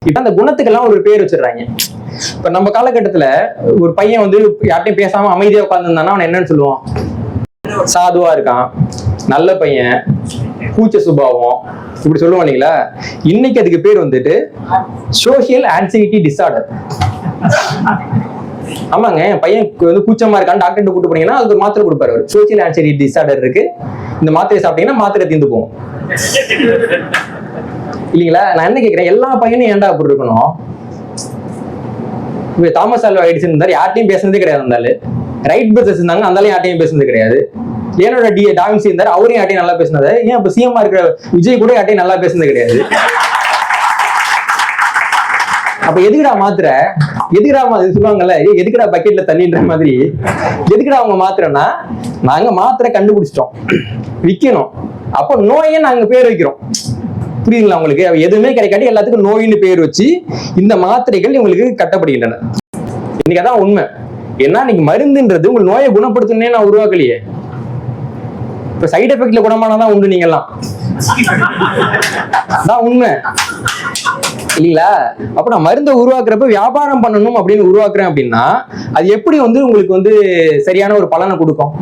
இப்ப அந்த குணத்துக்கெல்லாம் ஒரு பேர் வச்சிடுறாங்க. இப்ப நம்ம காலகட்டத்துல ஒரு பையன் வந்து யார்ட்டையும் பேசாம அமைதியா உட்காந்துருந்தானா அவன் என்னன்னு சொல்லுவான்? சாதுவா இருக்கான், நல்ல பையன், கூச்ச சுபாவம், இப்படி சொல்லுவோம் இல்லைங்களா? இன்னைக்கு அதுக்கு பேர் வந்துட்டு சோசியல் ஆன்சைட்டி டிசார்டர். ஆமாங்க, என் பையன் வந்து கூச்சமா இருக்கான்னு டாக்டர் கூட்டு போனீங்கன்னா அதுக்கு ஒரு மாத்திரை கொடுப்பாரு. அவர் சோசியல் ஆன்சைட்டி டிசார்டர் இருக்கு, இந்த மாத்திரை சாப்பிட்டீங்கன்னா மாத்திரை தீர்ந்து போகும் இல்லைங்களா? நான் என்ன கேட்கிறேன், எல்லா பையனும் ஏன்டா அப்படி இருக்கணும்? இப்ப தாமஸ் ஆல்வா எடிசன் இருந்தாரு, யார்ட்டையும் பேசுனதே கிடையாது. இருந்தாலும் ரைட் பிரதர்ஸ் இருந்தாங்க, அந்தாலும் யார்ட்டையும் பேசுனது கிடையாது. லியோனார்டோ டாவின்சி இருந்தாரு, அவரையும் யார்ட்டையும் நல்லா பேசினது. ஏன் இப்ப சிஎம்மா இருக்கிற விஜய் கூட யார்ட்டையும் நல்லா பேசுனது கிடையாது. அப்ப எதுக்குடா மாத்திர, எதுக்குடா சொல்லுவாங்கல்ல, எதுக்குடா பக்கெட்ல தண்ணின்ற மாதிரி, எதுக்குடா அவங்க மாத்திரன்னா, நாங்க மாத்திரை கண்டுபிடிச்சிட்டோம், விற்கணும், அப்ப நோயை நாங்க பேர் வைக்கிறோம். புரியுதுங்களா உங்களுக்கு? எதுவுமே கிடைக்காட்டி எல்லாத்துக்கும் நோயின்னு பேர் வச்சு இந்த மாத்திரைகள் இவங்களுக்கு கட்டப்படுகின்றன. இன்னைக்கு அதான் உண்மை. ஏன்னா நீங்க மருந்துன்றது உங்க நோயை குணப்படுத்தணும்னே நான் உருவாக்கலையே. இப்ப சைடு எஃபெக்ட்ல குணமானதான் உண்டு நீங்கெல்லாம், அதான் உண்மை இல்லைங்களா? அப்ப நான் மருந்தை உருவாக்குறப்ப வியாபாரம் பண்ணணும் அப்படின்னு உருவாக்குறேன் அப்படின்னா அது எப்படி வந்து உங்களுக்கு வந்து சரியான ஒரு பலனை கொடுக்கும்?